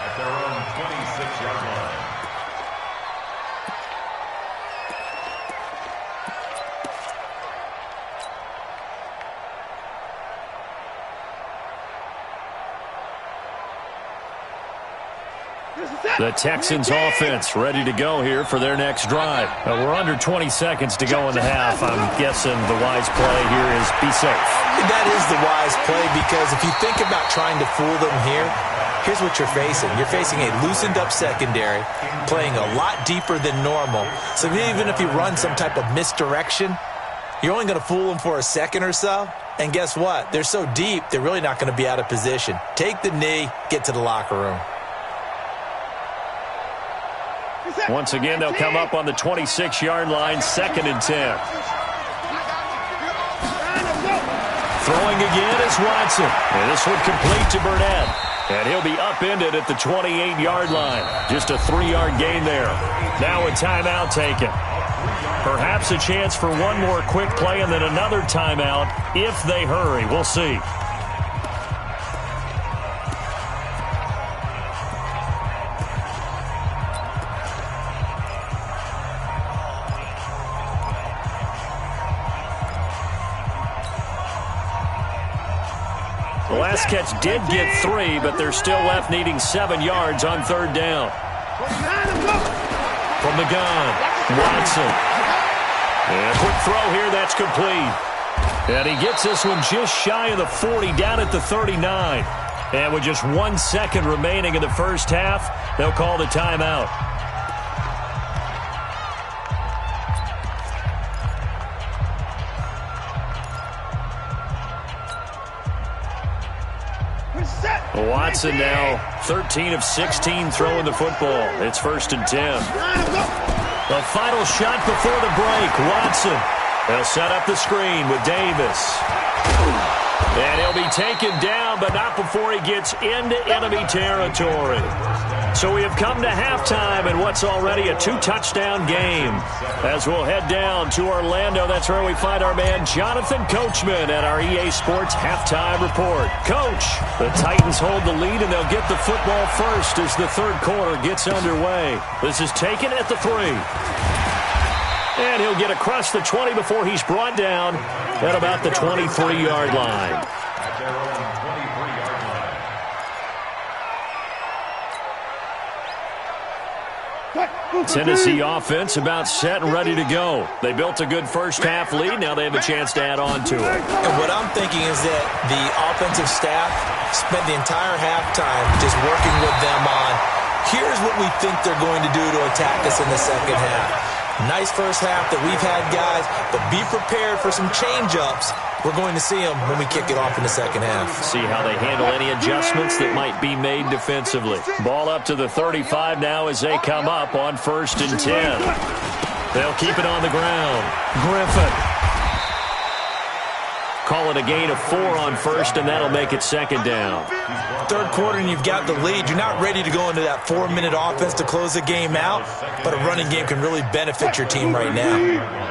at their own 26-yard line. The Texans offense ready to go here for their next drive. We're under 20 seconds to go in the half. I'm guessing the wise play here is be safe. That is the wise play, because if you think about trying to fool them here, here's what you're facing. You're facing a loosened up secondary, playing a lot deeper than normal. So even if you run some type of misdirection, you're only going to fool them for a second or so. And guess what? They're so deep, they're really not going to be out of position. Take the knee, get to the locker room. Once again, they'll come up on the 26-yard line, 2nd and 10. Throwing again is Watson. And this one complete to Burnett. And he'll be upended at the 28-yard line. Just a 3-yard gain there. Now a timeout taken. Perhaps a chance for one more quick play and then another timeout if they hurry. We'll see. The last catch did get 3, but they're still left needing 7 yards on 3rd down. From the gun, Watson. And a quick throw here, that's complete. And he gets this one just shy of the 40, down at the 39. And with just 1 second remaining in the first half, they'll call the timeout. Watson now 13 of 16 throwing the football. It's 1st and 10. The final shot before the break. Watson. They'll set up the screen with Davis. And he'll be taken down, but not before he gets into enemy territory. So we have come to halftime in what's already a 2-touchdown game. As we'll head down to Orlando, that's where we find our man Jonathan Coachman at our EA Sports Halftime Report. Coach, the Titans hold the lead, and they'll get the football first as the 3rd quarter gets underway. This is taken at the 3. And he'll get across the 20 before he's brought down at about the 23-yard line. Tennessee offense about set and ready to go. They built a good first half lead. Now they have a chance to add on to it. And what I'm thinking is that the offensive staff spent the entire halftime just working with them on, here's what we think they're going to do to attack us in the second half. Nice first half that we've had, guys, but be prepared for some change-ups. We're going to see them when we kick it off in the second half. See how they handle any adjustments that might be made defensively. Ball up to the 35 now as they come up on 1st and 10. They'll keep it on the ground. Griffin. Call it a gain of 4 on 1st, and that'll make it 2nd down. 3rd quarter, and you've got the lead. You're not ready to go into that 4-minute offense to close the game out, but a running game can really benefit your team right now.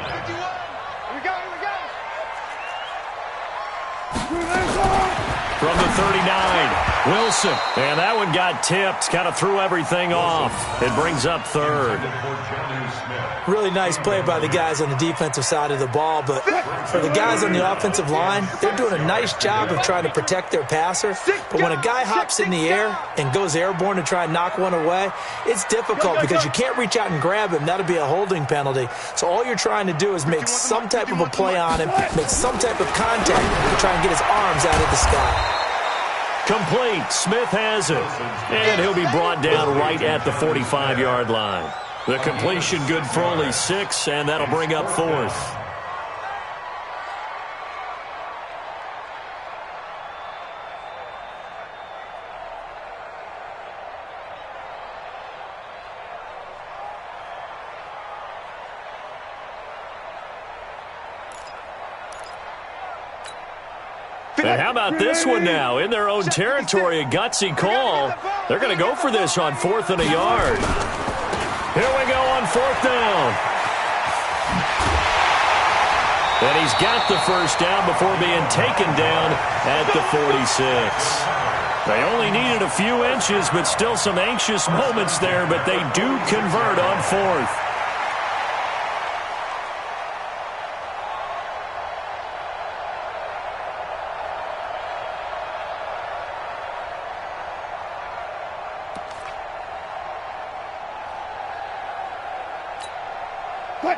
From the 39, Wilson. And that one got tipped, kind of threw everything off. It brings up 3rd. Really nice play by the guys on the defensive side of the ball, but for the guys on the offensive line, they're doing a nice job of trying to protect their passer. But when a guy hops in the air and goes airborne to try and knock one away, it's difficult because you can't reach out and grab him. That'll be a holding penalty. So all you're trying to do is make some type of a play on him, make some type of contact to try and get his arms out of the sky. Complete. Smith has it. And he'll be brought down right at the 45-yard line. The completion good for only 6, and that'll bring up 4th. And how about this one now? In their own territory, a gutsy call. They're going to go for this on 4th and a yard. Here we go on 4th down. And he's got the first down before being taken down at the 46. They only needed a few inches, but still some anxious moments there, but they do convert on fourth.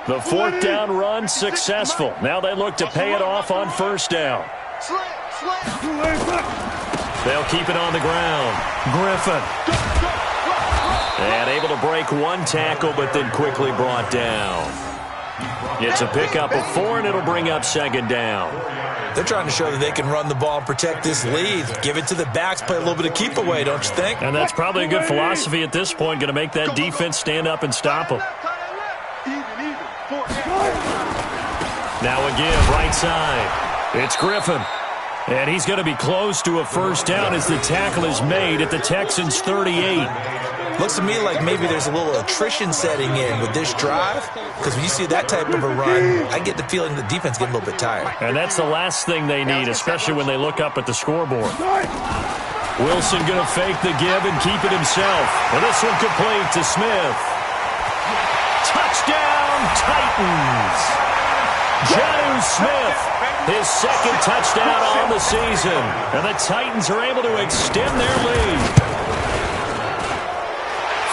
The fourth down run successful. Now they look to pay it off on first down. They'll keep it on the ground. Griffin. And able to break one tackle, but then quickly brought down. It's a pickup of 4, and it'll bring up second down. They're trying to show that they can run the ball and protect this lead. Give it to the backs, play a little bit of keep away, don't you think? And that's probably a good philosophy at this point, going to make that defense stand up and stop them. Now again, right side. It's Griffin. And he's going to be close to a first down as the tackle is made at the Texans' 38. Looks to me like maybe there's a little attrition setting in with this drive, because when you see that type of a run, I get the feeling the defense getting a little bit tired. And that's the last thing they need, especially when they look up at the scoreboard. Wilson going to fake the give and keep it himself. And this one complete to Smith. Touchdown, Titans! Jonnu Smith, his second touchdown on the season. And the Titans are able to extend their lead.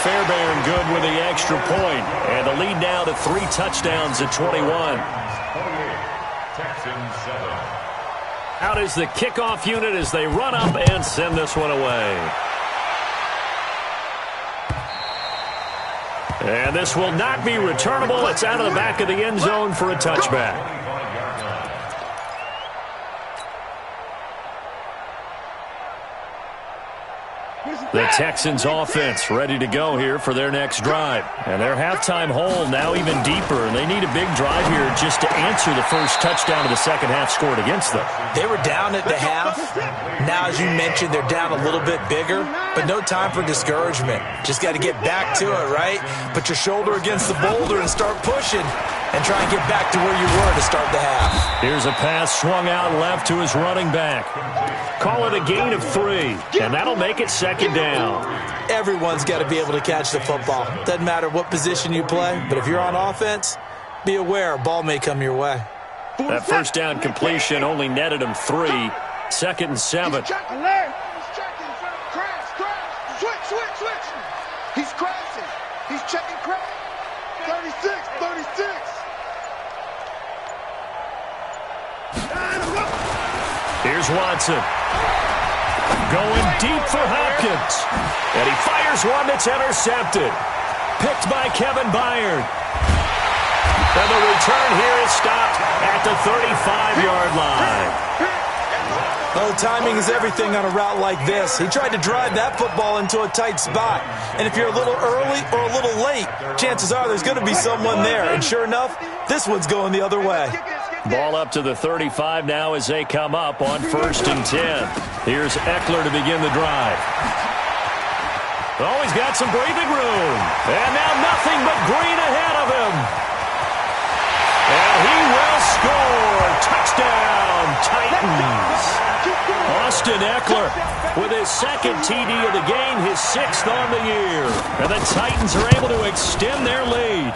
Fairbairn good with the extra point. And the lead now to 3 touchdowns at 21. Texans 7. Out is the kickoff unit as they run up and send this one away. And this will not be returnable. It's out of the back of the end zone for a touchback. The Texans offense ready to go here for their next drive. And their halftime hole now even deeper. And they need a big drive here just to answer the first touchdown of the second half scored against them. They were down at the half. Now, as you mentioned, they're down a little bit bigger. But no time for discouragement. Just got to get back to it, right? Put your shoulder against the boulder and start pushing. And try and get back to where you were to start the half. Here's a pass swung out left to his running back. Call it a gain of 3, and that'll make it second down. Everyone's got to be able to catch the football. Doesn't matter what position you play, but if you're on offense, be aware a ball may come your way. That first down completion only netted him 3. 2nd and 7. Switch. He's crashing. He's checking crash. 36. Here's Watson. Going deep for Hopkins. And he fires one that's intercepted. Picked by Kevin Byard. And the return here is stopped at the 35-yard line. Oh, timing is everything on a route like this. He tried to drive that football into a tight spot. And if you're a little early or a little late, chances are there's going to be someone there. And sure enough, this one's going the other way. Ball up to the 35 now as they come up on 1st and 10. Here's Eckler to begin the drive. Oh, he's got some breathing room. And now nothing but green ahead of him. And he will score. Touchdown, Titans. Austin Eckler with his 2nd TD of the game, his 6th on the year. And the Titans are able to extend their lead.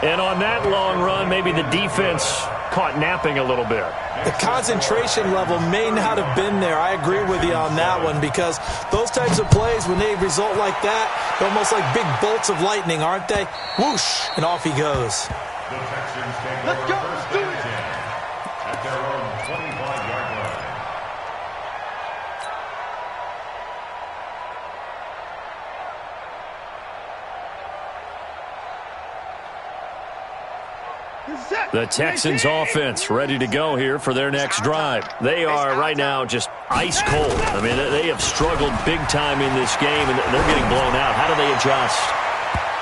And on that long run, maybe the defense caught napping a little bit. The concentration level may not have been there. I agree with you on that one, because those types of plays, when they result like that, they're almost like big bolts of lightning, aren't they? Whoosh, and off he goes. The Texans take over first and 10 at their own 25-yard line. The Texans offense ready to go here for their next drive. They are right now just ice cold. I mean, they have struggled big time in this game, and they're getting blown out. How do they adjust?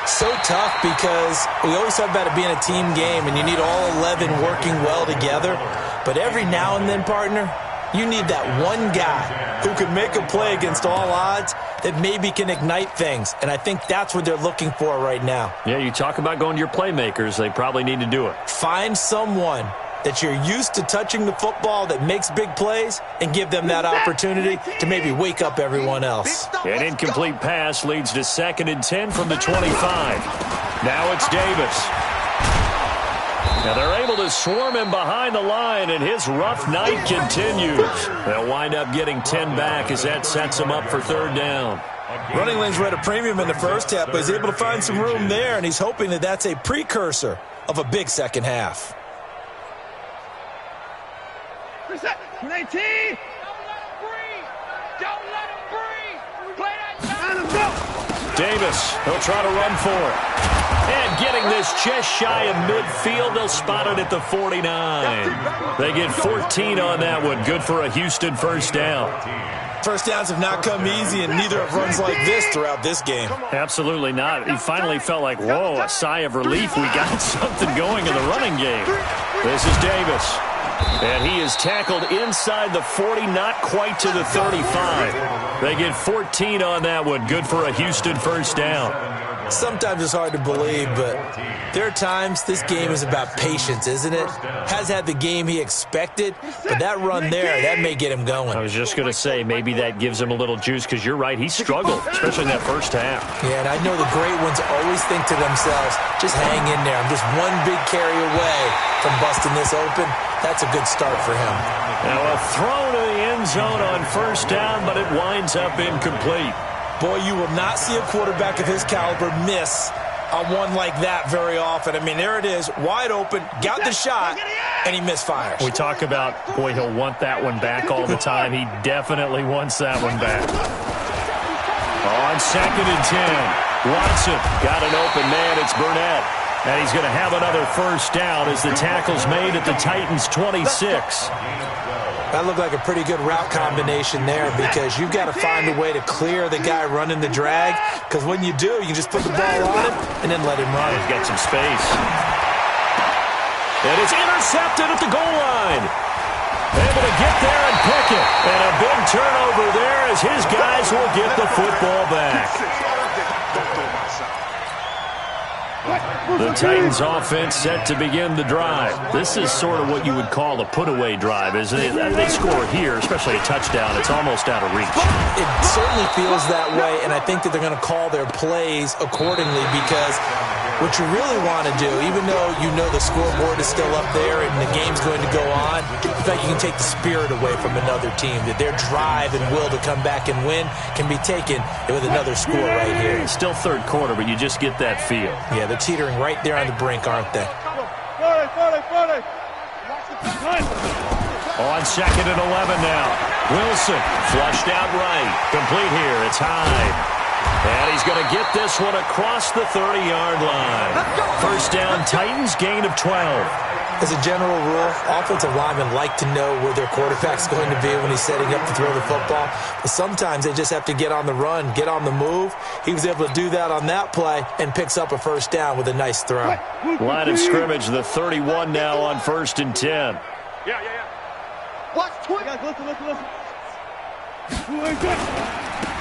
So tough, because we always talk about it being a team game, and you need all 11 working well together. But every now and then, partner, you need that one guy who can make a play against all odds that maybe can ignite things. And I think that's what they're looking for right now. Yeah, you talk about going to your playmakers. They probably need to do it. Find someone that you're used to touching the football that makes big plays and give them that opportunity to maybe wake up everyone else. An incomplete pass leads to 2nd and 10 from the 25. Now it's Davis. Now they're able to swarm him behind the line, and his rough night continues. They'll wind up getting 10 back as that sets them up for 3rd down. Running lanes were at a premium in the first half, but he's able to find some room there, and he's hoping that that's a precursor of a big second half. 19. Don't let him breathe. Don't let him breathe. Play that. Davis, he'll try to run for it. And getting this just shy of midfield, they'll spot it at the 49. They get 14 on that one. Good for a Houston 1st down. First downs have not come easy, and neither have runs like this throughout this game. Absolutely not. He finally felt like, whoa, a sigh of relief. We got something going in the running game. This is Davis. And he is tackled inside the 40, not quite to the 35. They get 14 on that one. Good for a Houston 1st down. Sometimes it's hard to believe, but there are times this game is about patience, isn't it? Has had the game he expected, but that run there, that may get him going. I was just going to say, maybe that gives him a little juice, because you're right, he struggled, especially in that first half. Yeah, and I know the great ones always think to themselves, just hang in there. I'm just one big carry away from busting this open. That's a good start for him. Now a throw to the end zone on 1st down, but it winds up incomplete. Boy, you will not see a quarterback of his caliber miss on one like that very often. I mean, there it is, wide open, got the shot, and he misfires. We talk about, boy, he'll want that one back all the time. He definitely wants that one back. On 2nd and 10, Watson got an open man. It's Burnett. And he's going to have another 1st down as the tackle's made at the Titans' 26. That looked like a pretty good route combination there, because you've got to find a way to clear the guy running the drag, because when you do, you just put the ball on him and then let him run. He's got some space. And it's intercepted at the goal line. Able to get there and pick it. And a big turnover there as his guys will get the football back. The Titans offense set to begin the drive. This is sort of what you would call a put-away drive, isn't it? They score here, especially a touchdown. It's almost out of reach. It certainly feels that way, and I think that they're going to call their plays accordingly, because what you really want to do, even though you know the scoreboard is still up there and the game's going to go on, in fact, you can take the spirit away from another team, that their drive and will to come back and win can be taken with another score right here. It's still 3rd quarter, but you just get that feel. Yeah, they're teetering right there on the brink, aren't they? On 2nd and 11 now. Wilson flushed out right. Complete here. It's Hyde. And he's going to get this one across the 30-yard line. 1st down, Titans, gain of 12. As a general rule, offensive linemen like to know where their quarterback's going to be when he's setting up to throw the football. But sometimes they just have to get on the run, get on the move. He was able to do that on that play and picks up a 1st down with a nice throw. Line of scrimmage, the 31 now on 1st and 10. Yeah. Watch, listen.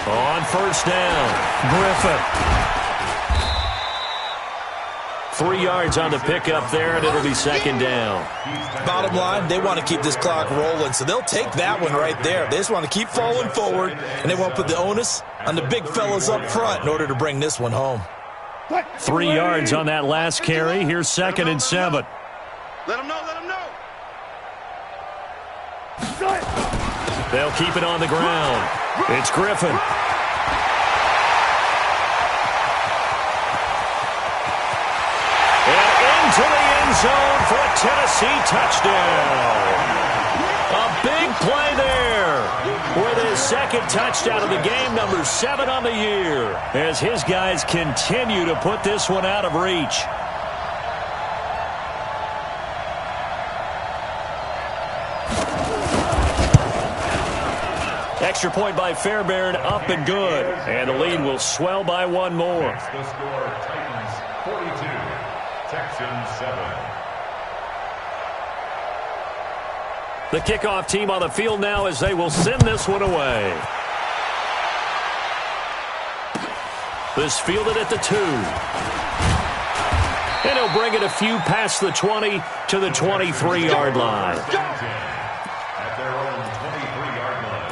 On 1st down, Griffin. 3 yards on the pickup there, and it'll be 2nd down. Bottom line, they want to keep this clock rolling, so they'll take that one right there. They just want to keep falling forward, and they want to put the onus on the big fellas up front in order to bring this one home. 3 yards on that last carry. Here's 2nd and 7. Let him know. They'll keep it on the ground. It's Griffin. And into the end zone for a Tennessee touchdown. A big play there with his 2nd touchdown of the game, number 7 on the year, as his guys continue to put this one out of reach. Extra point by Fairbairn, up and good. And the lead will swell by one more. The score, Titans 42, Texans 7. The kickoff team on the field now as they will send this one away. This fielded at the 2. And he'll bring it a few past the 20 to to the 23-yard line. At their own 23-yard line.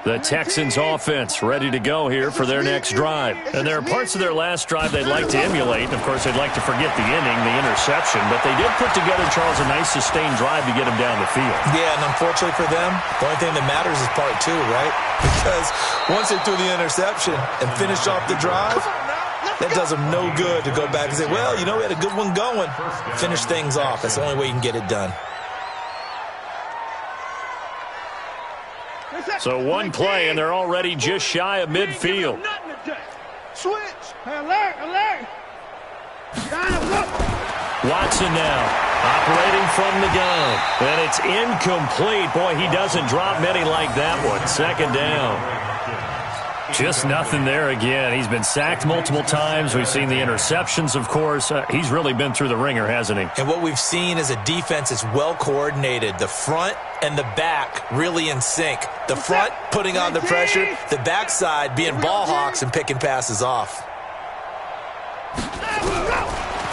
The Texans offense ready to go here for their next drive. And there are parts of their last drive they'd like to emulate. And of course, they'd like to forget the inning, the interception. But they did put together, Charles, a nice sustained drive to get them down the field. Yeah, and unfortunately for them, the only thing that matters is part two, right? Because once they threw the interception and finished off the drive, that does them no good to go back and say, well, you know, we had a good one going. Finish things off. That's the only way you can get it done. So one play, and they're already just shy of midfield. Switch. Alert, alert. Watson now operating from the gun. And it's incomplete. Boy, he doesn't drop many like that one. Second down. Just nothing there again. He's been sacked multiple times. We've seen the interceptions, of course. He's really been through the ringer, hasn't he? And what we've seen is a defense that's well coordinated. The front and the back really in sync. The front putting on the pressure, the backside being ball hawks and picking passes off.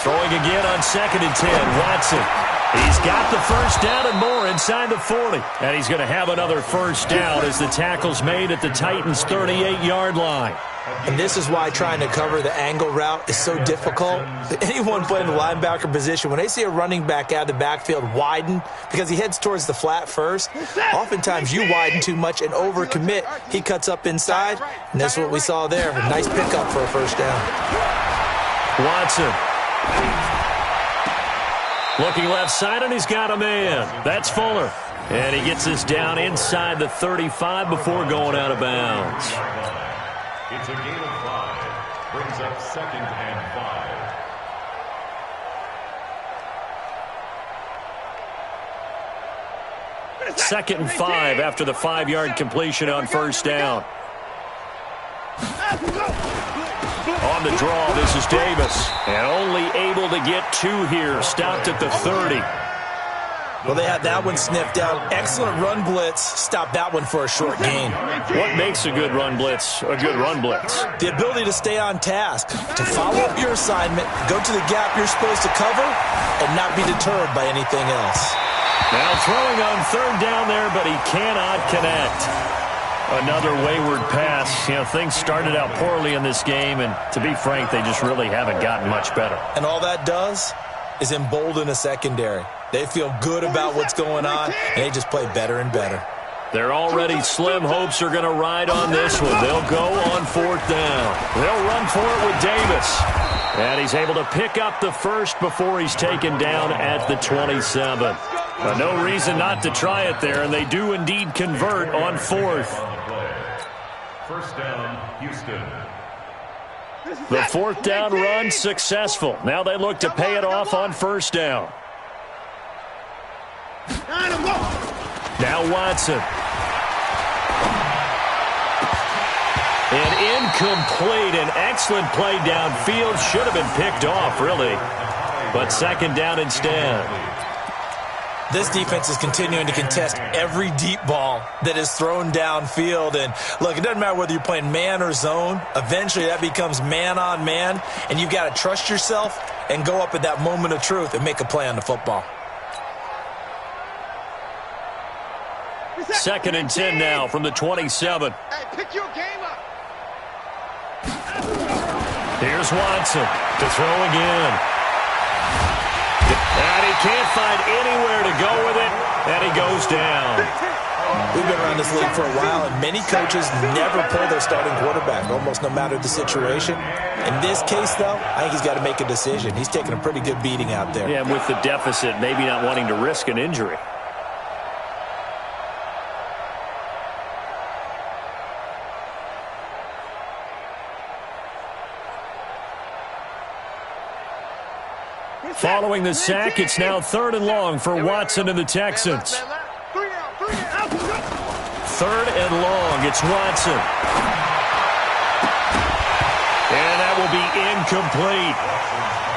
Throwing again on 2nd and 10. Watson. He's got the first down and more inside the 40. And he's going to have another first down as the tackle's made at the Titans' 38-yard line. And this is why trying to cover the angle route is so difficult. Anyone playing the linebacker position, when they see a running back out of the backfield widen because he heads towards the flat first, oftentimes you widen too much and overcommit. He cuts up inside, and that's what we saw there. A nice pickup for a first down. Watson. Looking left side, and he's got a man. That's Fuller. And he gets this down inside the 35 before going out of bounds. It's a gain of 5. Brings up 2nd and 5. 2nd and 5 after the 5-yard completion on first down. On the draw, this is Davis. And only able to get 2 here. Stopped at the 30. Well, they had that one sniffed out. Excellent run blitz. Stopped that one for a short gain. What makes a good run blitz a good run blitz? The ability to stay on task, to follow up your assignment, go to the gap you're supposed to cover, and not be deterred by anything else. Now throwing on 3rd down there, but he cannot connect. Another wayward pass. You know, things started out poorly in this game, and to be frank, they just really haven't gotten much better. And all that does is embolden a secondary. They feel good about what's going on, and they just play better and better. Their already slim hopes are going to ride on this one. They'll go on 4th down. They'll run for it with Davis. And he's able to pick up the first before he's taken down at the 27. But no reason not to try it there, and they do indeed convert on 4th. First down, Houston. The 4th down run successful. Now they look to pay it off on first down. Now Watson. An incomplete and excellent play downfield. Should have been picked off, really. But 2nd down instead. This defense is continuing to contest every deep ball that is thrown downfield. And, look, it doesn't matter whether you're playing man or zone. Eventually that becomes man on man, and you've got to trust yourself and go up at that moment of truth and make a play on the football. 2nd and 10 now from the 27. Hey, pick your game up. Here's Watson to throw again. And he can't find anywhere to go with it, and he goes down. We've been around this league for a while, and many coaches never pull their starting quarterback, almost no matter the situation. In this case, though, I think he's got to make a decision. He's taking a pretty good beating out there. Yeah, with the deficit, maybe not wanting to risk an injury. Following the sack, it's now 3rd and long for Watson and the Texans. 3rd and long, it's Watson. And that will will be incomplete.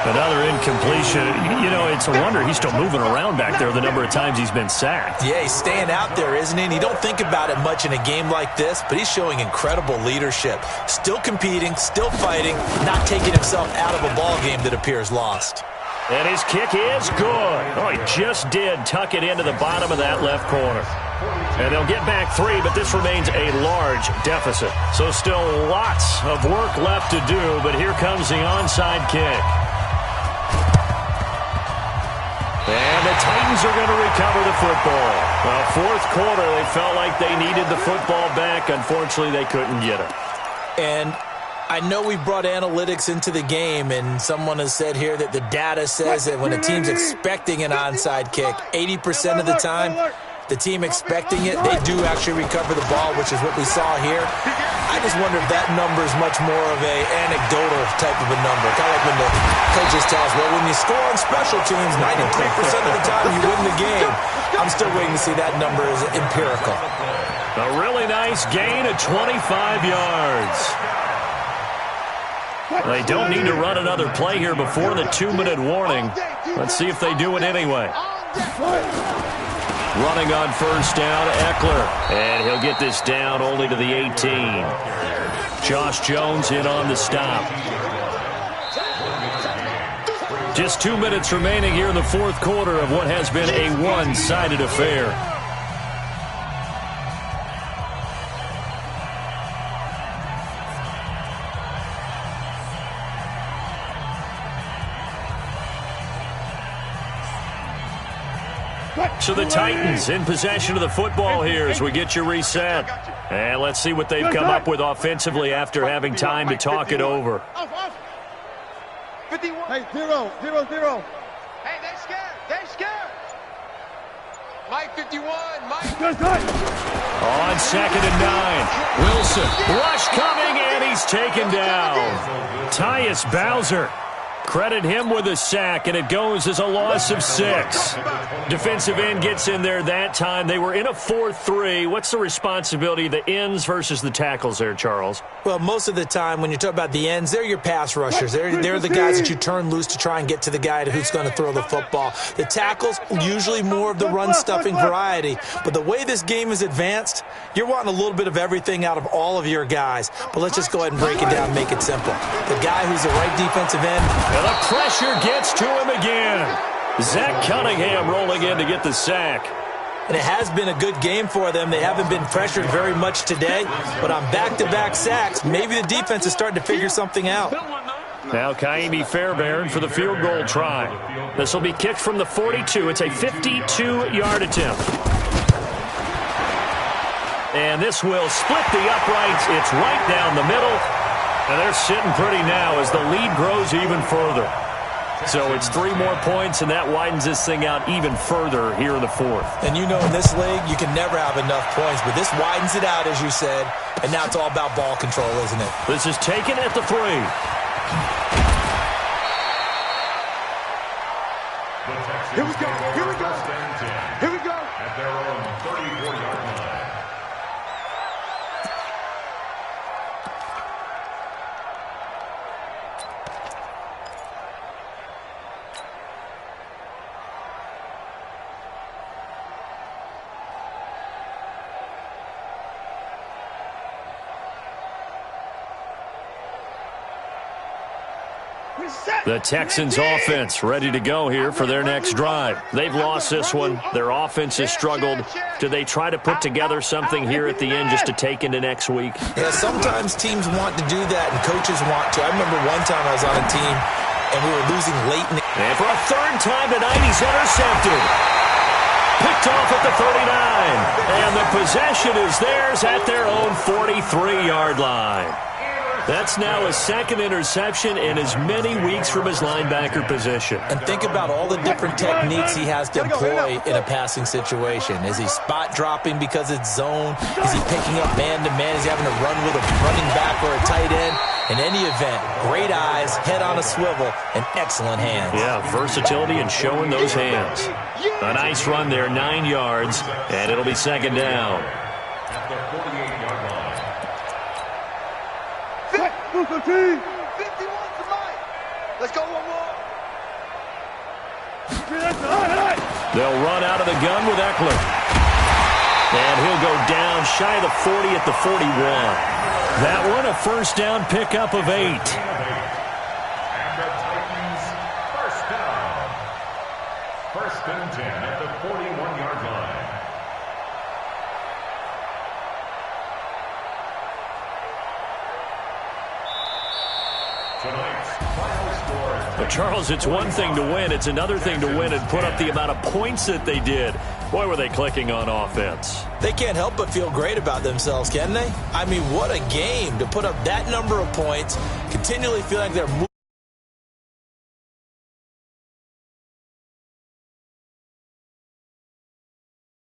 Another incompletion. You know, it's a wonder he's still moving around back there the number of times he's been sacked. Yeah, he's staying out there, isn't he? And you don't think about it much in a game like this, but he's showing incredible leadership. Still competing, still fighting, not taking himself out of a ball game that appears lost. And his kick is good. Oh, he just did tuck it into the bottom of that left corner. And they'll get back 3, but this remains a large deficit. So still lots of work left to do, but here comes the onside kick. And the Titans are going to recover the football. Well, fourth quarter, they felt like they needed the football back. Unfortunately, they couldn't get it. And I know we brought analytics into the game, and someone has said here that the data says that when a team's expecting an onside kick, 80% of the time, the team expecting it, they do actually recover the ball, which is what we saw here. I just wonder if that number is much more of a anecdotal type of a number. Kind of like when the coaches tell us, well, when you score on special teams, 93% of the time you win the game. I'm still waiting to see that number is empirical. A really nice gain of 25 yards. They don't need to run another play here before the 2-minute warning. Let's see if they do it anyway. Running on first down, Eckler. And he'll get this down only to the 18. Josh Jones in on the stop. Just 2 minutes remaining here in the fourth quarter of what has been a one-sided affair. So the Titans in possession of the football here as we get you reset. And let's see what they've come up with offensively after having time to talk it over. Hey, 0-0-0. Hey, they're scared. They're scared. Mike 51. Mike. On 2nd and 9. Wilson. Rush coming, and he's taken down. Tyus Bowser. Credit him with a sack, and it goes as a loss of 6. Defensive end gets in there that time. They were in a 4-3. What's the responsibility of the ends versus the tackles there, Charles? Well, most of the time when you talk about the ends, they're your pass rushers. They're the guys that you turn loose to try and get to the guy who's going to throw the football. The tackles, usually more of the run-stuffing variety. But the way this game is advanced, you're wanting a little bit of everything out of all of your guys. But let's just go ahead and break it down and make it simple. The guy who's the right defensive end, and the pressure gets to him again. Zach Cunningham rolling in to get the sack. And it has been a good game for them. They haven't been pressured very much today, but on back-to-back sacks, maybe the defense is starting to figure something out. Now Kaimi Fairbairn for the field goal try. This will be kicked from the 42. It's a 52-yard attempt. And this will split the uprights. It's right down the middle. And they're sitting pretty now as the lead grows even further. So it's 3 more points, and that widens this thing out even further here in the fourth. And you know in this league, you can never have enough points, but this widens it out, as you said, and now it's all about ball control, isn't it? This is taken at the 3. Here we go. Here we go. Here we go. At their own 34-yard line. The Texans offense ready to go here for their next drive. They've lost this one. Their offense has struggled. Do they try to put together something here at the end just to take into next week? Yeah, sometimes teams want to do that and coaches want to. I remember one time I was on a team and we were losing late in the game. And for a third time tonight, he's intercepted. Picked off at the 39. And the possession is theirs at their own 43-yard line. That's now his second interception in as many weeks from his linebacker position. And think about all the different techniques he has to employ in a passing situation. Is he spot dropping because it's zone? Is he picking up man-to-man? Is he having to run with a running back or a tight end? In any event, great eyes, head on a swivel, and excellent hands. Yeah, versatility and showing those hands. A nice run there, 9 yards, and it'll be second down. At the 48-yard line. 51. Let's go one more. They'll run out of the gun with Eckler. And he'll go down shy of the 40 at the 41. That one a first down pickup of 8. And the Titans first down. First and 10 at the 41-yard line. Tonight's final score. But Charles, it's one thing to win. It's another thing to win and put up the amount of points that they did. Boy, were they clicking on offense. They can't help but feel great about themselves, can they? I mean, what a game to put up that number of points, continually feel like they're moving.